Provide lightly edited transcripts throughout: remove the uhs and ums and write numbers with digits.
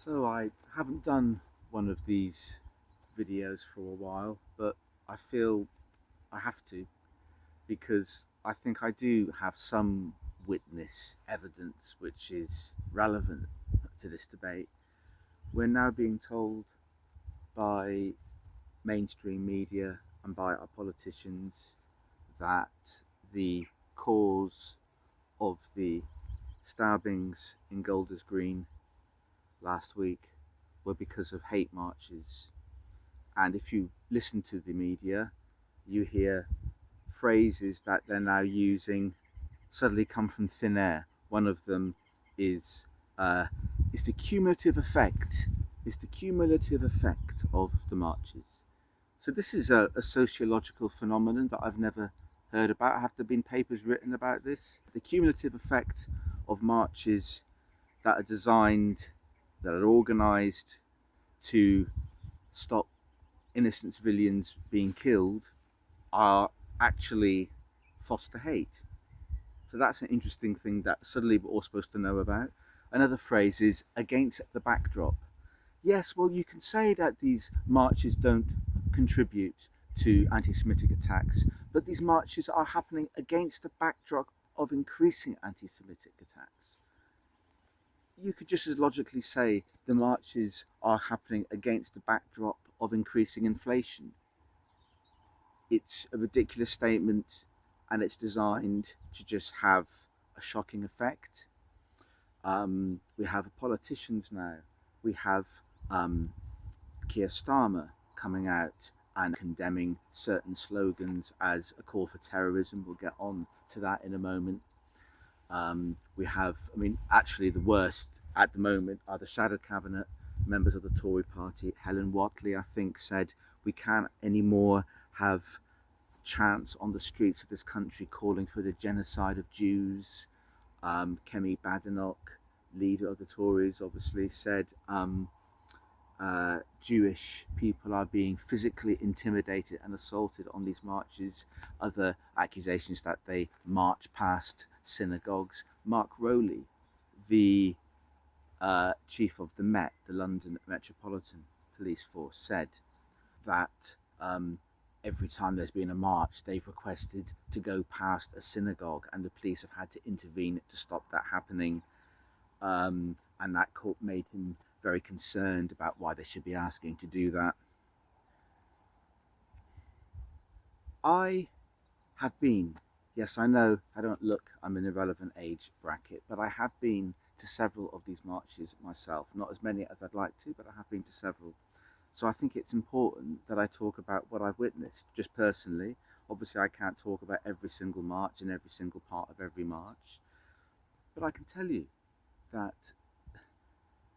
So I haven't done one of these videos for a while, but I feel I have to because I think I do have some witness evidence which is relevant to this debate. We're now being told by mainstream media and by our politicians that the cause of the stabbings in Golders Green last week were because of hate marches. And if you listen to the media, you hear phrases that they're now using suddenly come from thin air. One of them is uh, is the cumulative effect of the marches. So this is a sociological phenomenon that I've never heard about. Have there been papers written about this? The cumulative effect of marches that are designed, that are organised to stop innocent civilians being killed are actually foster hate. So that's an interesting thing that suddenly we're all supposed to know about. Another phrase is against the backdrop. Yes, well, you can say that these marches don't contribute to anti Semitic attacks, but these marches are happening against the backdrop of increasing anti Semitic attacks. You could just as logically say the marches are happening against the backdrop of increasing inflation. It's a ridiculous statement and it's designed to just have a shocking effect. We have politicians now. We have Keir Starmer coming out and condemning certain slogans as a call for terrorism. We'll get on to that in a moment. We have, actually, the worst at the moment are the shadow cabinet members of the Tory party. Helen Whatley, I think, said we can't anymore have chants on the streets of this country calling for the genocide of Jews. Kemi Badenoch, leader of the Tories, obviously said Jewish people are being physically intimidated and assaulted on these marches. Other accusations that they march past synagogues. Mark Rowley, the chief of the Met, the London Metropolitan Police Force, said that every time there's been a march, they've requested to go past a synagogue and the police have had to intervene to stop that happening. And that made him very concerned about why they should be asking to do that. I have been, yes, I know I don't look, I'm an irrelevant age bracket, but I have been to several of these marches myself. Not as many as I'd like to, but I have been to several. So I think it's important that I talk about what I've witnessed, just personally. Obviously, I can't talk about every single march and every single part of every march, but I can tell you that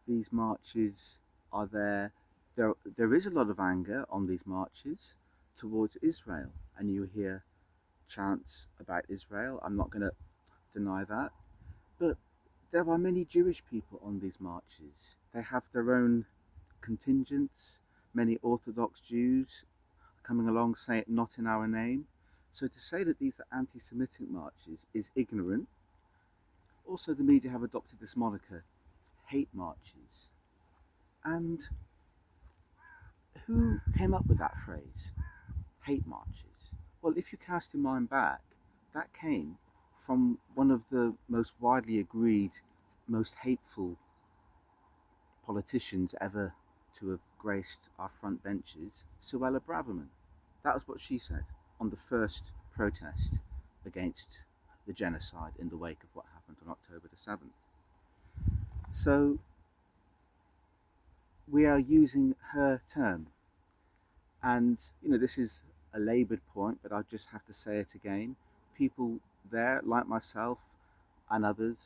these marches are there. There is a lot of anger on these marches towards Israel, and you hear chants about Israel. I'm not going to deny that, but there are many Jewish people on these marches. They have their own contingents. Many Orthodox Jews coming along saying not in our name. So to say that these are anti-Semitic marches is ignorant. Also, the media have adopted this moniker, hate marches. And who came up with that phrase, hate marches? Well, if you cast your mind back, that came from one of the most widely agreed, most hateful politicians ever to have graced our front benches, Suella Braverman. That was what she said on the first protest against the genocide in the wake of what happened on October the 7th. So we are using her term. And, this is a laboured point, but I just have to say it again. People there, like myself and others,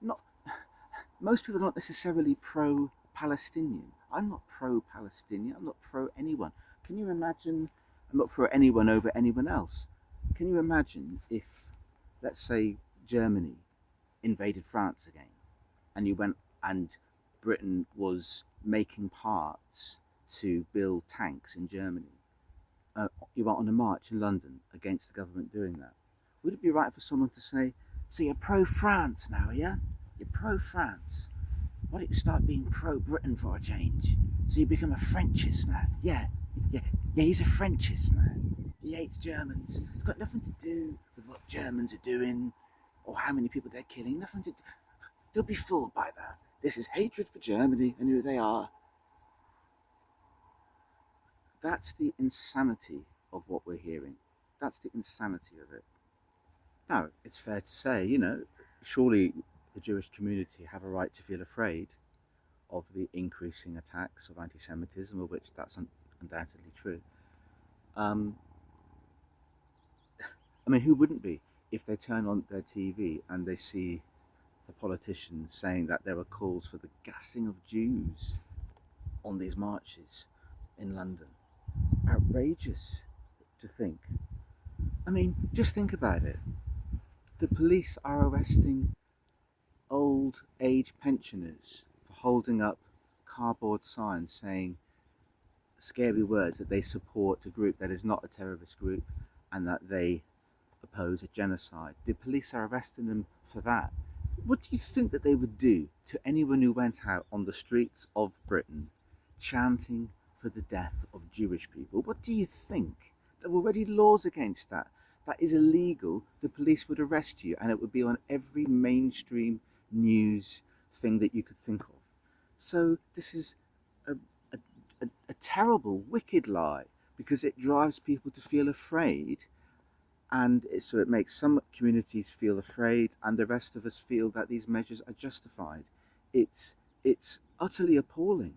not most people are not necessarily pro-Palestinian. I'm not pro-Palestinian. I'm not pro anyone. Can you imagine? I'm not pro anyone over anyone else. Can you imagine if, let's say, Germany invaded France again, and you went and Britain was making parts to build tanks in Germany? You went on a march in London against the government doing that. Would it be right for someone to say, so you're pro-France now, yeah? You're pro-France. Why don't you start being pro-Britain for a change? So you become a Frenchist now. Yeah, he's a Frenchist now. He hates Germans. It's got nothing to do with what Germans are doing or how many people they're killing. Nothing to do. Don't be fooled by that. This is hatred for Germany and who they are. That's the insanity of what we're hearing. That's the insanity of it. Now, it's fair to say, surely the Jewish community have a right to feel afraid of the increasing attacks of anti-Semitism, of which that's undoubtedly true. Um, I mean, who wouldn't be if they turn on their TV and they see the politicians saying that there were calls for the gassing of Jews on these marches in London? Outrageous to think. I mean, just think about it. The police are arresting old age pensioners for holding up cardboard signs saying scary words that they support a group that is not a terrorist group and that they oppose a genocide. The police are arresting them for that. What do you think that they would do to anyone who went out on the streets of Britain chanting for the death of Jewish people? What do you think? There were already laws against that. That is illegal. The police would arrest you and it would be on every mainstream news thing that you could think of. So this is a, a terrible, wicked lie because it drives people to feel afraid, and so it makes some communities feel afraid and the rest of us feel that these measures are justified. It's utterly appalling,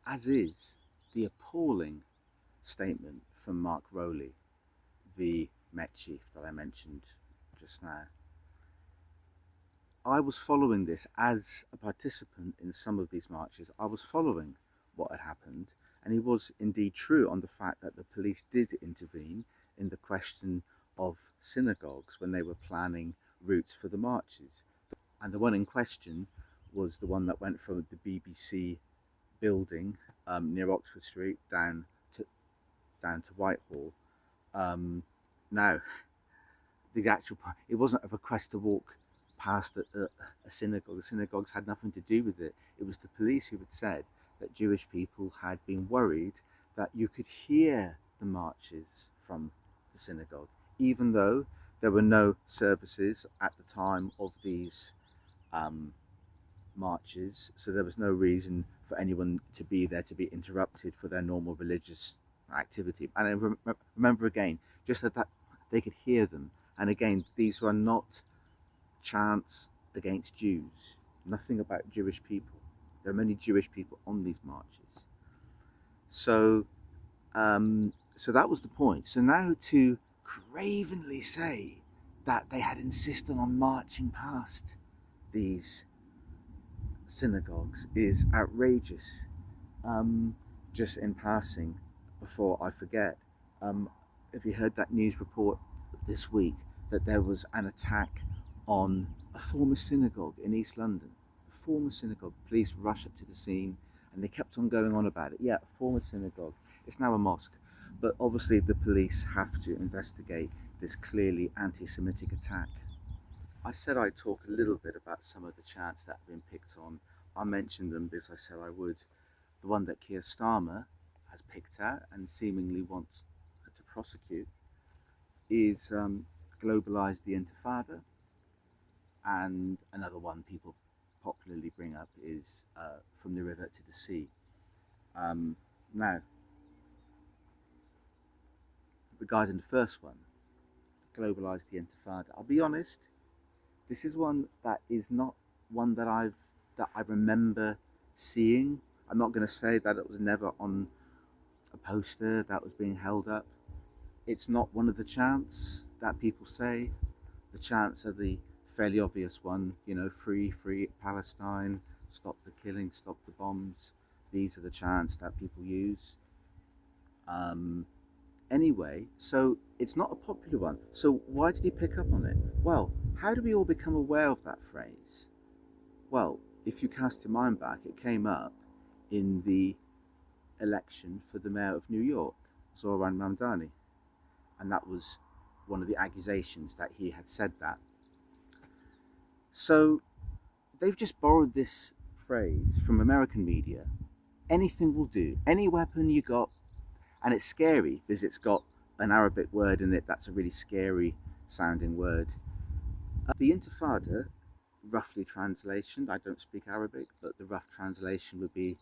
as is the appalling statement from Mark Rowley, the Met chief that I mentioned just now. I was following this as a participant in some of these marches. I was following what had happened, and he was indeed true on the fact that the police did intervene in the question of synagogues when they were planning routes for the marches. And the one in question was the one that went from the BBC building near Oxford Street down to Whitehall. Now, the actual it wasn't a request to walk past a synagogue. The synagogues had nothing to do with it. It was the police who had said that Jewish people had been worried that you could hear the marches from the synagogue, even though there were no services at the time of these marches, so there was no reason for anyone to be there to be interrupted for their normal religious activity. And I remember again, just that they could hear them. And again, these were not chants against Jews, nothing about Jewish people. There are many Jewish people on these marches. So that was the point. So now to cravenly say that they had insisted on marching past these synagogues is outrageous. Just in passing, before I forget, have you heard that news report this week that there was an attack on a former synagogue in East London? A former synagogue. Police rushed up to the scene and they kept on going on about it. Yeah, a former synagogue. It's now a mosque. But obviously the police have to investigate this clearly anti-Semitic attack. I said I'd talk a little bit about some of the chants that have been picked on. I mentioned them because I said I would. The one that Keir Starmer has picked out and seemingly wants to prosecute is Globalise the Intifada. And another one people popularly bring up is From the River to the Sea. Now, regarding the first one, Globalise the Intifada, I'll be honest, this is one that is not one that I remember seeing. I'm not going to say that it was never on a poster that was being held up. It's not one of the chants that people say. The chants are the fairly obvious one, free Palestine, stop the killing, stop the bombs. These are the chants that people use. Anyway, so it's not a popular one. So why did he pick up on it? Well, how do we all become aware of that phrase? Well, if you cast your mind back, it came up in the election for the mayor of New York, Zoran Mamdani. And that was one of the accusations, that he had said that. So they've just borrowed this phrase from American media, anything will do. Any weapon you got, and it's scary because it's got an Arabic word in it that's a really scary sounding word. The Intifada, roughly translation, I don't speak Arabic, but the rough translation would be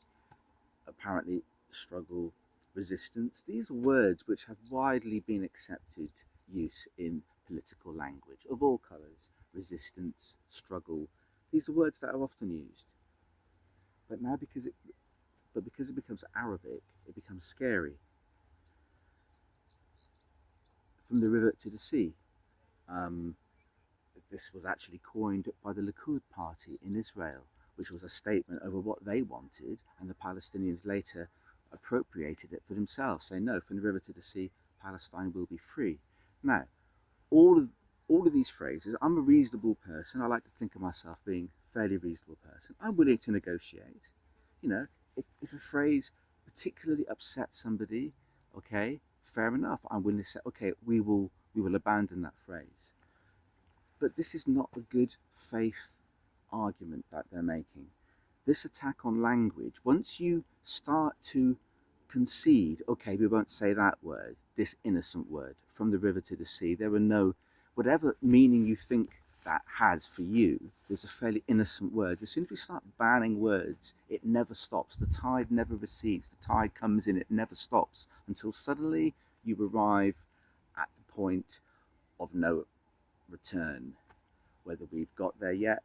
apparently struggle, resistance. These are words which have widely been accepted use in political language of all colours. Resistance, struggle. These are words that are often used. But now because it becomes Arabic, it becomes scary. From the river to the sea. Um, this was actually coined by the Likud party in Israel, which was a statement over what they wanted, and the Palestinians later appropriated it for themselves, saying, no, from the river to the sea, Palestine will be free. Now, all of all of these phrases, I'm a reasonable person. I like to think of myself being a fairly reasonable person. I'm willing to negotiate. You know, if a phrase particularly upsets somebody, okay, fair enough. I'm willing to say, okay, we will abandon that phrase. But this is not a good faith argument that they're making. This attack on language, once you start to concede, okay, we won't say that word, this innocent word, from the river to the sea, there are no, whatever meaning you think that has for you, there's a fairly innocent word. As soon as we start banning words, it never stops. The tide never recedes. The tide comes in, it never stops until suddenly you arrive at the point of no return. Whether we've got there yet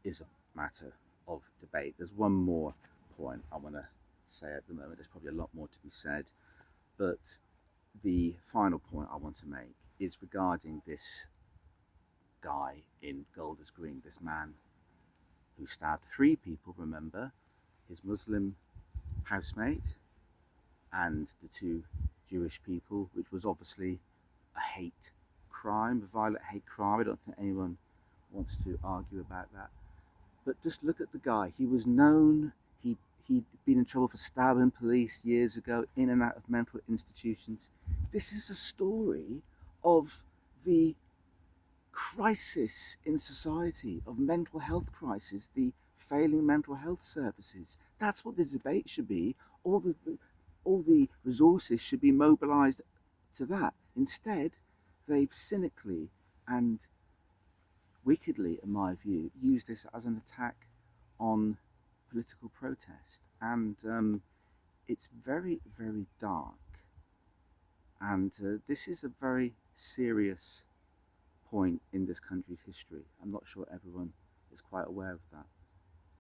is a matter of debate. There's one more point I want to say at the moment. There's probably a lot more to be said, but the final point I want to make is regarding this guy in Golders Green, this man who stabbed 3 people, remember, his Muslim housemate and the 2 Jewish people, which was obviously a hate crime, a violent hate crime. I don't think anyone wants to argue about that. But just look at the guy. He was known. He'd been in trouble for stabbing police years ago, in and out of mental institutions. This is a story of the crisis in society, of mental health crisis, the failing mental health services. That's what the debate should be. All the resources should be mobilised to that. Instead, they've cynically and wickedly, in my view, used this as an attack on political protest. And it's very, very dark. And this is a very serious point in this country's history. I'm not sure everyone is quite aware of that.